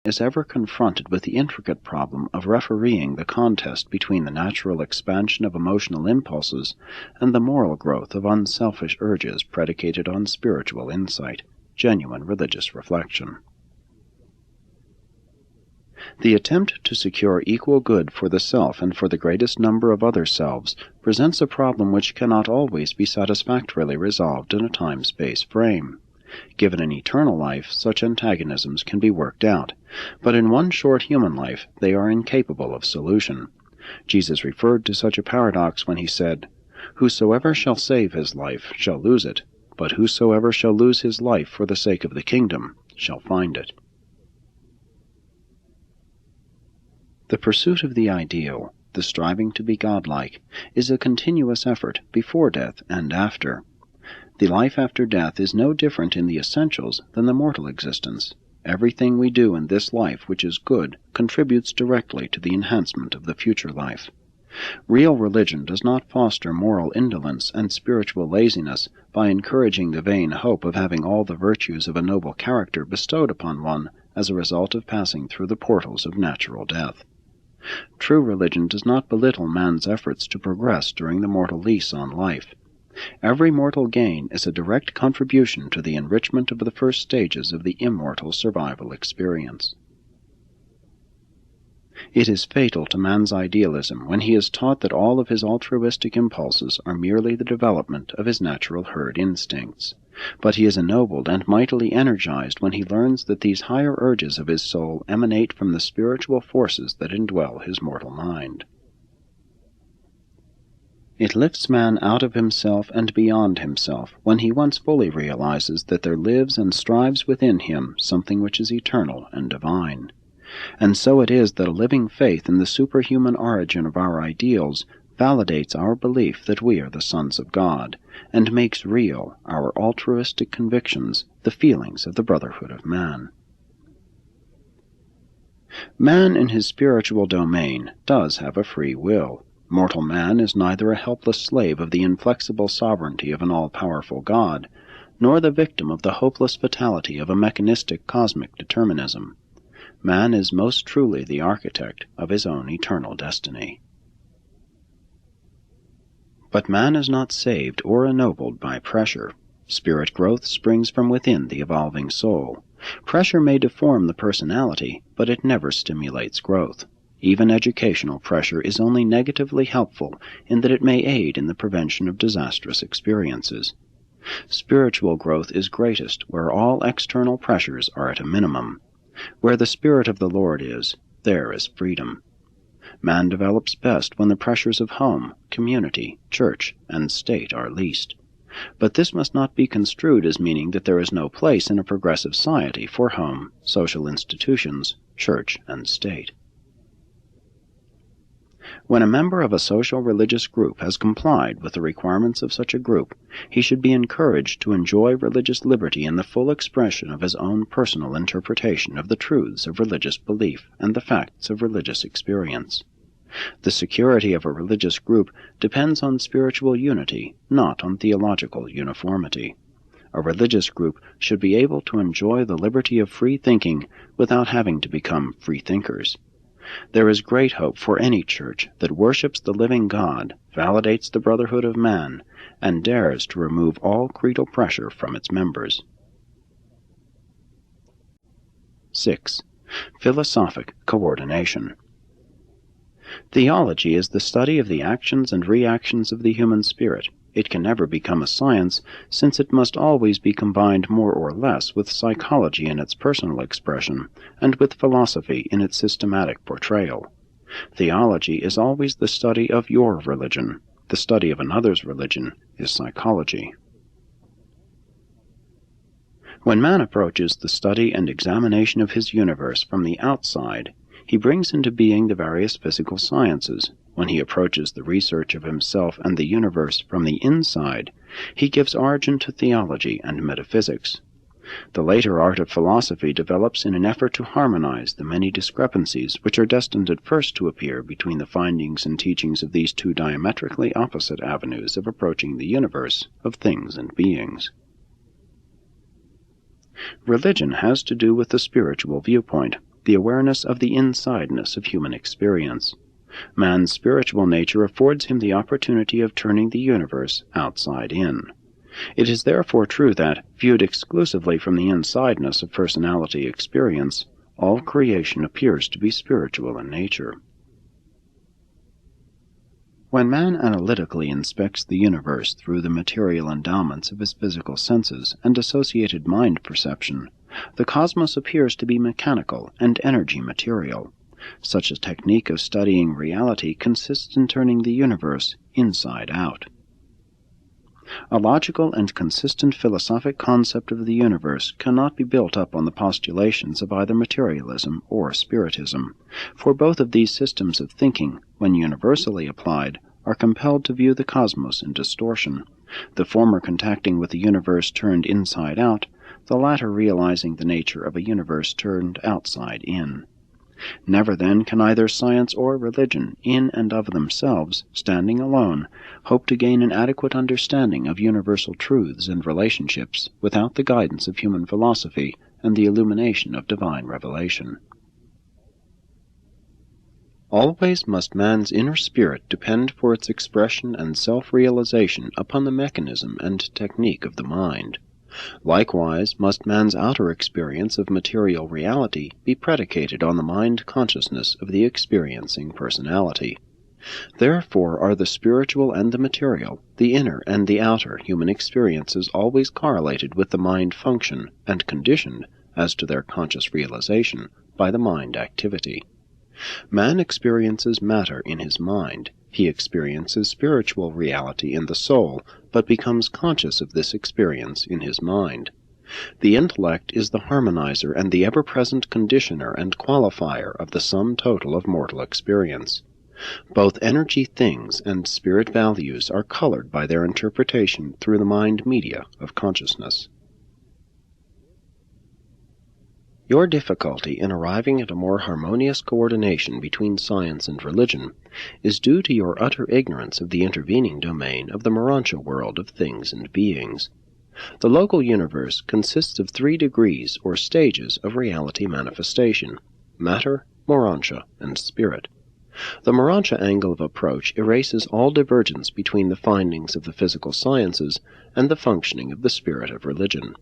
is ever confronted with the intricate problem of refereeing the contest between the natural expansion of emotional impulses and the moral growth of unselfish urges predicated on spiritual insight, genuine religious reflection. The attempt to secure equal good for the self and for the greatest number of other selves presents a problem which cannot always be satisfactorily resolved in a time-space frame. Given an eternal life, such antagonisms can be worked out, but in one short human life they are incapable of solution. Jesus referred to such a paradox when he said, "Whosoever shall save his life shall lose it, but whosoever shall lose his life for the sake of the kingdom shall find it." The pursuit of the ideal, the striving to be godlike, is a continuous effort before death and after. The life after death is no different in the essentials than the mortal existence. Everything we do in this life which is good contributes directly to the enhancement of the future life. Real religion does not foster moral indolence and spiritual laziness by encouraging the vain hope of having all the virtues of a noble character bestowed upon one as a result of passing through the portals of natural death. True religion does not belittle man's efforts to progress during the mortal lease on life. Every mortal gain is a direct contribution to the enrichment of the first stages of the immortal survival experience. It is fatal to man's idealism when he is taught that all of his altruistic impulses are merely the development of his natural herd instincts. But he is ennobled and mightily energized when he learns that these higher urges of his soul emanate from the spiritual forces that indwell his mortal mind. It lifts man out of himself and beyond himself when he once fully realizes that there lives and strives within him something which is eternal and divine. And so it is that a living faith in the superhuman origin of our ideals validates our belief that we are the sons of God, and makes real our altruistic convictions, the feelings of the brotherhood of man. Man in his spiritual domain does have a free will. Mortal man is neither a helpless slave of the inflexible sovereignty of an all-powerful God, nor the victim of the hopeless fatality of a mechanistic cosmic determinism. Man is most truly the architect of his own eternal destiny. But man is not saved or ennobled by pressure. Spirit growth springs from within the evolving soul. Pressure may deform the personality, but it never stimulates growth. Even educational pressure is only negatively helpful in that it may aid in the prevention of disastrous experiences. Spiritual growth is greatest where all external pressures are at a minimum. Where the Spirit of the Lord is, there is freedom. Man develops best when the pressures of home, community, church, and state are least. But this must not be construed as meaning that there is no place in a progressive society for home, social institutions, church, and state. When a member of a social religious group has complied with the requirements of such a group, he should be encouraged to enjoy religious liberty in the full expression of his own personal interpretation of the truths of religious belief and the facts of religious experience. The security of a religious group depends on spiritual unity, not on theological uniformity. A religious group should be able to enjoy the liberty of free thinking without having to become free thinkers. There is great hope for any church that worships the living God, validates the brotherhood of man, and dares to remove all creedal pressure from its members. 6. Philosophic coordination. Theology is the study of the actions and reactions of the human spirit. It can never become a science, since it must always be combined more or less with psychology in its personal expression, and with philosophy in its systematic portrayal. Theology is always the study of your religion. The study of another's religion is psychology. When man approaches the study and examination of his universe from the outside, he brings into being the various physical sciences. When he approaches the research of himself and the universe from the inside, he gives origin to theology and metaphysics. The later art of philosophy develops in an effort to harmonize the many discrepancies which are destined at first to appear between the findings and teachings of these two diametrically opposite avenues of approaching the universe of things and beings. Religion has to do with the spiritual viewpoint. the awareness of the insideness of human experience. Man's spiritual nature affords him the opportunity of turning the universe outside in. It is therefore true that, viewed exclusively from the insideness of personality experience, all creation appears to be spiritual in nature. When man analytically inspects the universe through the material endowments of his physical senses and associated mind perception, the cosmos appears to be mechanical and energy material. Such a technique of studying reality consists in turning the universe inside out. A logical and consistent philosophic concept of the universe cannot be built up on the postulations of either materialism or spiritism, for both of these systems of thinking, when universally applied, are compelled to view the cosmos in distortion, the former contacting with the universe turned inside out, the latter realizing the nature of a universe turned outside in. Never then can either science or religion, in and of themselves, standing alone, hope to gain an adequate understanding of universal truths and relationships without the guidance of human philosophy and the illumination of divine revelation. Always must man's inner spirit depend for its expression and self-realization upon the mechanism and technique of the mind. Likewise must man's outer experience of material reality be predicated on the mind consciousness of the experiencing personality. Therefore are the spiritual and the material, the inner and the outer human experiences always correlated with the mind function and conditioned, as to their conscious realization, by the mind activity. Man experiences matter in his mind. He experiences spiritual reality in the soul, but becomes conscious of this experience in his mind. The intellect is the harmonizer and the ever-present conditioner and qualifier of the sum total of mortal experience. Both energy things and spirit values are colored by their interpretation through the mind media of consciousness. Your difficulty in arriving at a more harmonious coordination between science and religion is due to your utter ignorance of the intervening domain of the Morontia world of things and beings. The local universe consists of 3 degrees or stages of reality manifestation: matter, Morontia, and spirit. The Morontia angle of approach erases all divergence between the findings of the physical sciences and the functioning of the spirit of religion.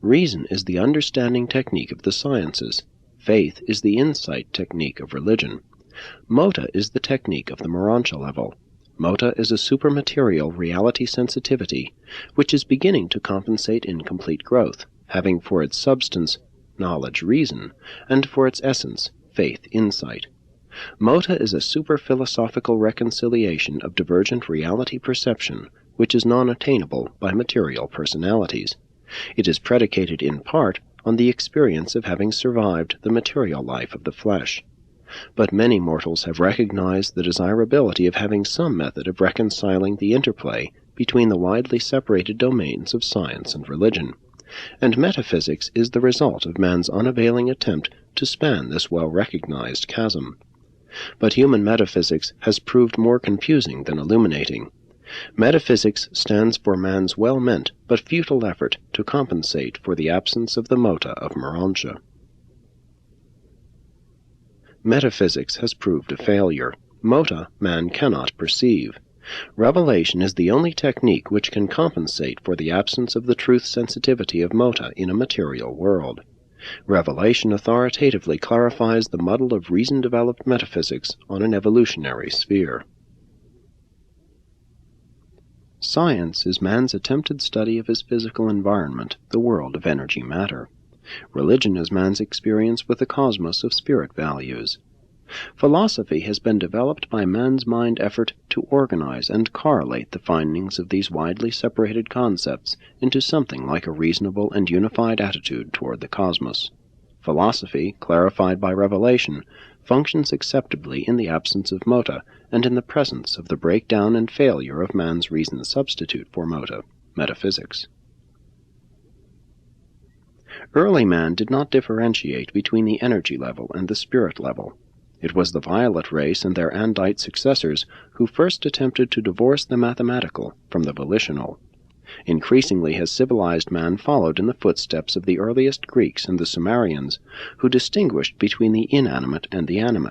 Reason is the understanding technique of the sciences. Faith is the insight technique of religion. Mota is the technique of the Morontia level. Mota is a supermaterial reality sensitivity, which is beginning to compensate incomplete growth, having for its substance knowledge reason, and for its essence faith insight. Mota is a super-philosophical reconciliation of divergent reality perception, which is non-attainable by material personalities. It is predicated in part on the experience of having survived the material life of the flesh. But many mortals have recognized the desirability of having some method of reconciling the interplay between the widely separated domains of science and religion, and metaphysics is the result of man's unavailing attempt to span this well-recognized chasm. But human metaphysics has proved more confusing than illuminating. Metaphysics stands for man's well-meant but futile effort to compensate for the absence of the mota of Morontia. Metaphysics has proved a failure. Mota man cannot perceive. Revelation is the only technique which can compensate for the absence of the truth sensitivity of mota in a material world. Revelation authoritatively clarifies the muddle of reason-developed metaphysics on an evolutionary sphere. Science is man's attempted study of his physical environment, the world of energy matter. Religion is man's experience with the cosmos of spirit values. Philosophy has been developed by man's mind effort to organize and correlate the findings of these widely separated concepts into something like a reasonable and unified attitude toward the cosmos. Philosophy, clarified by revelation, functions acceptably in the absence of mota and in the presence of the breakdown and failure of man's reason substitute for mota, metaphysics. Early man did not differentiate between the energy level and the spirit level. It was the violet race and their Andite successors who first attempted to divorce the mathematical from the volitional. Increasingly has civilized man followed in the footsteps of the earliest Greeks and the Sumerians, who distinguished between the inanimate and the animate.